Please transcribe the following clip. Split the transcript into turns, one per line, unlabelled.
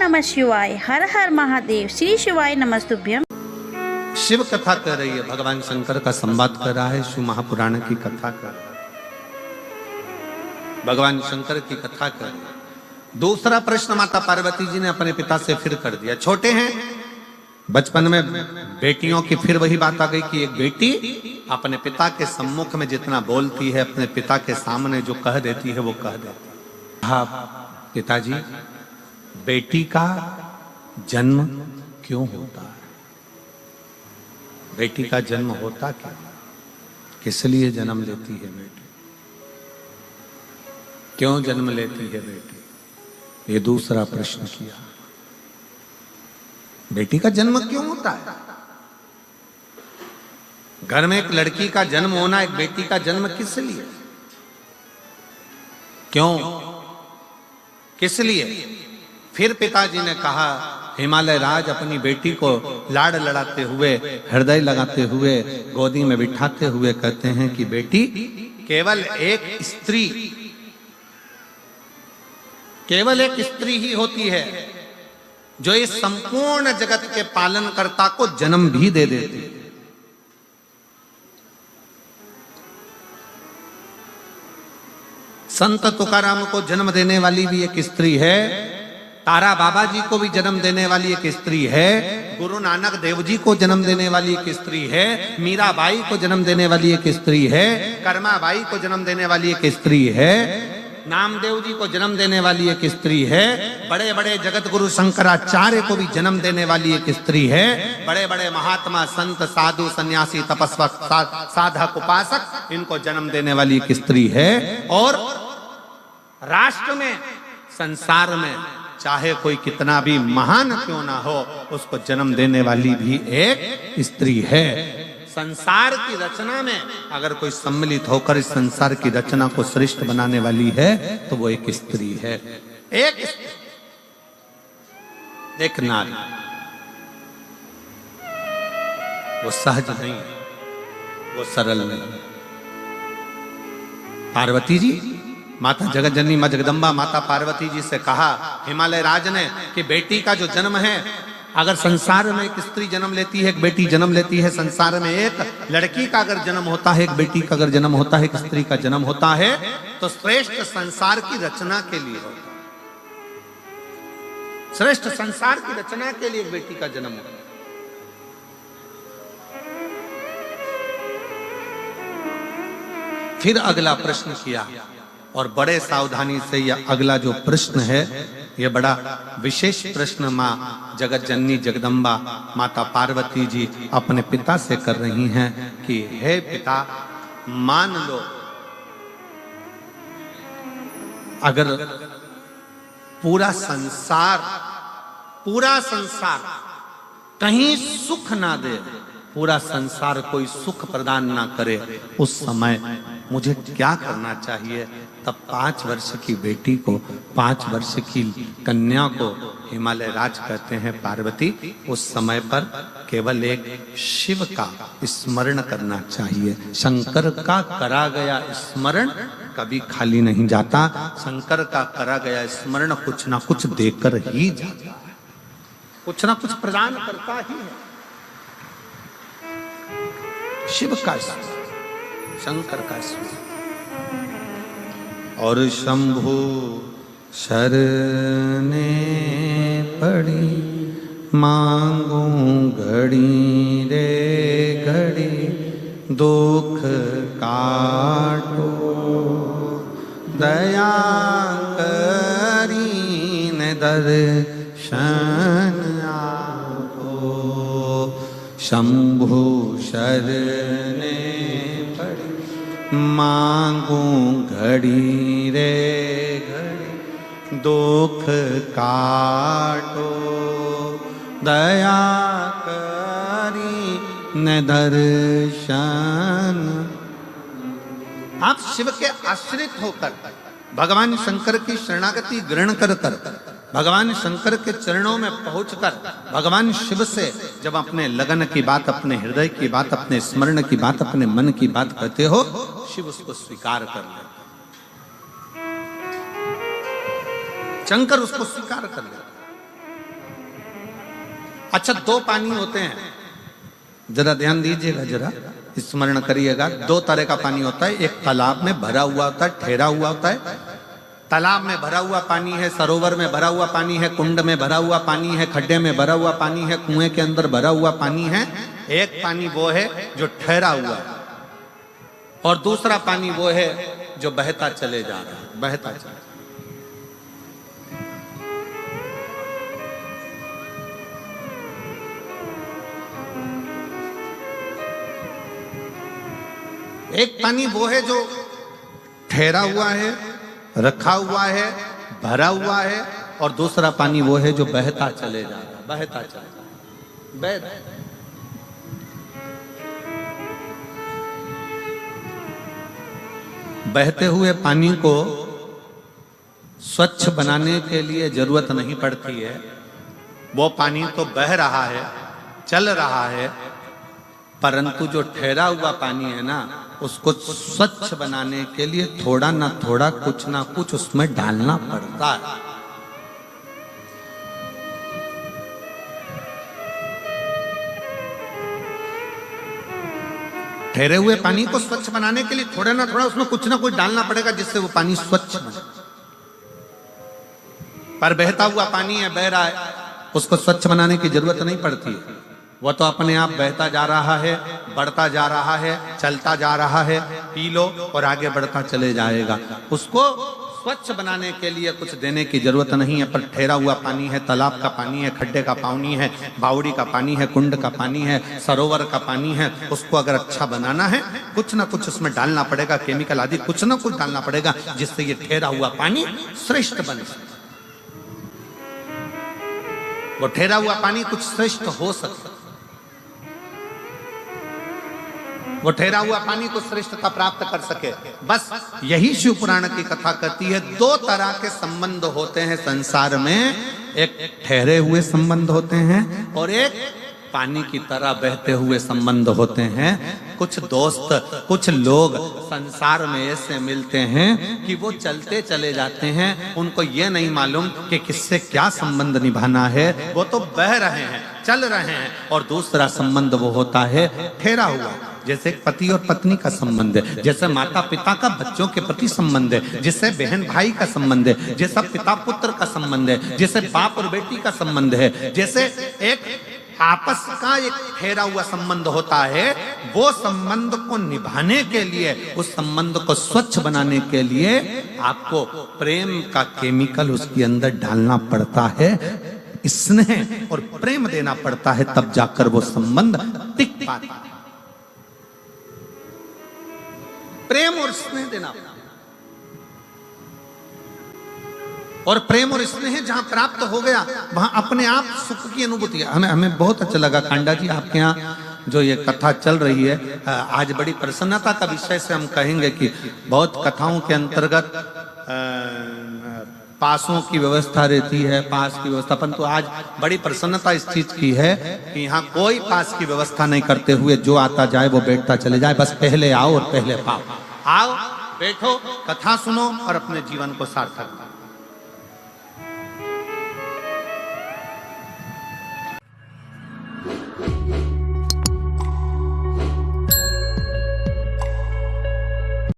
नमः शिवाय। हर हर महादेव। श्री शिवाय नमस्तुभ्यम।
शिव कथा कर रही है, भगवान शंकर का संवाद कर रहा है, शिव महापुराण की कथा कर रहा है, भगवान शंकर की कथा कर रहा है। दूसरा प्रश्न माता पार्वती जी ने अपने पिता से फिर कर दिया। छोटे हैं, बचपन में बेटियों की फिर वही बात आ गई कि एक बेटी अपने पिता के सम्मुख में जितना बोलती है, अपने पिता के सामने जो कह देती है वो कह देती है। हाँ पिताजी, बेटी का जन्म क्यों होता है? बेटी का जन्म होता क्या? किस लिए जन्म लेती है बेटी? क्यों जन्म लेती है बेटी? ये दूसरा प्रश्न किया। बेटी का जन्म क्यों होता है? घर में एक लड़की का जन्म होना, एक बेटी का जन्म किस लिए? क्यों? किस लिए? फिर पिताजी ने कहा, हिमालय राज अपनी बेटी को लाड़ लड़ाते हुए, हृदय लगाते हुए, गोदी में बिठाते हुए कहते हैं कि बेटी, केवल एक स्त्री, केवल एक स्त्री ही होती है जो इस संपूर्ण जगत के पालनकर्ता को जन्म भी दे देती है। संत तुकाराम को जन्म देने वाली भी एक स्त्री है, तारा बाबा जी को भी जन्म देने वाली एक स्त्री है, गुरु नानक देव जी को जन्म देने वाली एक स्त्री है, मीराबाई को जन्म देने वाली एक स्त्री है, कर्माबाई को जन्म देने वाली एक स्त्री है, नामदेव जी को जन्म देने वाली एक स्त्री है, बड़े बड़े जगत गुरु शंकराचार्य को भी जन्म देने वाली एक स्त्री है, बड़े बड़े महात्मा संत साधु सन्यासी तपस्वक साधक उपासक, इनको जन्म देने वाली एक स्त्री है। और राष्ट्र में, संसार में चाहे कोई कितना भी महान क्यों ना हो, उसको जन्म देने वाली भी एक स्त्री है। संसार की रचना में अगर कोई सम्मिलित होकर इस संसार की रचना को श्रेष्ठ बनाने वाली है तो वो एक स्त्री है। एक नारी, वो सहज नहीं, वो सरल नहीं। पार्वती जी, माता जगत जननी मां जगदम्बा माता पार्वती जी से कहा हिमालय राज ने कि बेटी का जो जन्म है, अगर संसार में एक स्त्री जन्म लेती है, एक बेटी जन्म लेती है, संसार में एक लड़की का अगर जन्म होता है, एक बेटी का अगर जन्म होता है, एक स्त्री का जन्म होता है, तो श्रेष्ठ संसार की रचना के लिए होता है। श्रेष्ठ संसार की रचना के लिए एक बेटी का जन्म होता है। फिर अगला प्रश्न किया, और बड़े सावधानी से यह अगला जो प्रश्न है, यह बड़ा विशेष प्रश्न मां जगत जननी जगदम्बा माता पार्वती जी अपने पिता से कर रही हैं कि हे पिता, मान लो अगर पूरा संसार कहीं सुख ना दे, पूरा संसार कोई सुख प्रदान ना करे, उस समय मुझे क्या करना चाहिए? तब 5 वर्ष की बेटी को, 5 वर्ष की कन्या को हिमालय राज कहते हैं, पार्वती, उस समय पर केवल एक शिव का स्मरण करना चाहिए। शंकर का करा गया स्मरण कभी खाली नहीं जाता। शंकर का करा गया स्मरण कुछ ना कुछ देकर ही जाता है, कुछ ना कुछ प्रदान करता ही है। शिव का स्मरण, शंकर का स्मरण। और शंभु शरणे पड़ी, मांगू घड़ी रे घड़ी, दुख काटो दया करीन दर्शन आपो। शंभु शरणे मांगू घड़ी रे घड़ी, दुख काटो दया करी न दर्शन। आप शिव के आश्रित होकर भगवान शंकर की शरणागति ग्रहण कर भगवान शंकर के चरणों में पहुंचकर भगवान शिव से जब अपने लगन की बात, अपने हृदय की बात, अपने स्मरण की बात, अपने मन की बात कहते हो, शिव उसको स्वीकार कर लेते, शंकर उसको स्वीकार कर लेते। अच्छा, दो पानी होते हैं, जरा ध्यान दीजिएगा, जरा स्मरण करिएगा। दो तरह का पानी होता है, एक तालाब में भरा हुआ होता है, ठहरा हुआ होता है। तालाब में भरा हुआ पानी है, सरोवर में भरा हुआ पानी है, कुंड में भरा हुआ पानी है, खड्डे में भरा हुआ पानी है, कुएं के अंदर भरा हुआ पानी है। एक पानी वो है जो ठहरा हुआ है, और दूसरा पानी वो है जो बहता चले जा रहा है, बहता चले। एक पानी वो है जो ठहरा हुआ है, रखा हुआ है, भरा हुआ है, और दूसरा पानी वो है जो बहता चले जा रहा है, बहता चले जा रहा है। बहते हुए पानी को स्वच्छ बनाने के लिए जरूरत नहीं पड़ती है। वो पानी तो बह रहा है, चल रहा है, परंतु जो ठहरा हुआ पानी है ना, उसको स्वच्छ बनाने के लिए थोड़ा ना थोड़ा, कुछ ना कुछ उसमें डालना पड़ता है। ठहरे हुए पानी को स्वच्छ बनाने के लिए थोड़ा ना थोड़ा उसमें कुछ ना कुछ डालना पड़ेगा, जिससे वो पानी स्वच्छ बने। पर बहता हुआ पानी है, बह रहा है, उसको स्वच्छ बनाने की जरूरत नहीं पड़ती है। वो तो अपने आप बहता जा रहा है, बढ़ता जा रहा है, चलता जा रहा है, पी लो और आगे बढ़ता चले जाएगा। उसको स्वच्छ बनाने के लिए कुछ देने की जरूरत नहीं है। पर ठहरा हुआ पानी है, तालाब का पानी है, खड्डे का पानी है, बावड़ी का पानी है, कुंड का पानी है, सरोवर का पानी है, उसको अगर अच्छा बनाना है, कुछ ना कुछ उसमें डालना पड़ेगा, केमिकल आदि कुछ ना कुछ डालना पड़ेगा, जिससे ये ठहरा हुआ पानी श्रेष्ठ बन सके। वो ठहरा हुआ पानी कुछ श्रेष्ठ हो सकता, वो ठहरा हुआ पानी को श्रेष्ठता प्राप्त कर सके। बस यही शिव पुराण की कथा कहती है। दो तरह के संबंध होते हैं संसार में, एक ठहरे हुए संबंध होते हैं और एक पानी की तरह बहते हुए संबंध होते हैं। कुछ दोस्त, कुछ लोग संसार में ऐसे मिलते हैं कि वो चलते चले जाते हैं, उनको ये नहीं मालूम कि किससे क्या संबंध निभाना है। वो तो बह रहे हैं, चल रहे हैं। और दूसरा संबंध वो होता है ठहरा हुआ, जैसे पति और पत्नी का संबंध है, जैसे माता पिता का बच्चों के प्रति संबंध है, जैसे बहन भाई का संबंध है, जैसा पिता पुत्र का संबंध है, जैसे बाप और बेटी का संबंध है, जैसे एक आपस का एक ठहरा हुआ संबंध होता है। वो संबंध को निभाने के लिए, उस संबंध को स्वच्छ बनाने के लिए आपको प्रेम का केमिकल उसके अंदर डालना पड़ता है, स्नेह और प्रेम देना पड़ता है, तब जाकर वो संबंध टिक पाता है। प्रेम और स्नेह देना, और प्रेम और स्नेह जहां प्राप्त हो गया, वहां अपने आप सुख की अनुभूति। हमें बहुत अच्छा लगा कांडा जी, आपके यहाँ जो ये कथा चल रही है, आज बड़ी प्रसन्नता का विषय से हम कहेंगे कि बहुत कथाओं के अंतर्गत पासों की व्यवस्था रहती है, पास की व्यवस्था, परंतु आज बड़ी प्रसन्नता इस चीज की है कि यहाँ कोई पास की व्यवस्था नहीं करते हुए जो आता जाए वो बैठता चले जाए। बस पहले आओ और पहले पाओ। आओ, बैठो, कथा सुनो और अपने जीवन को सार्थक करो।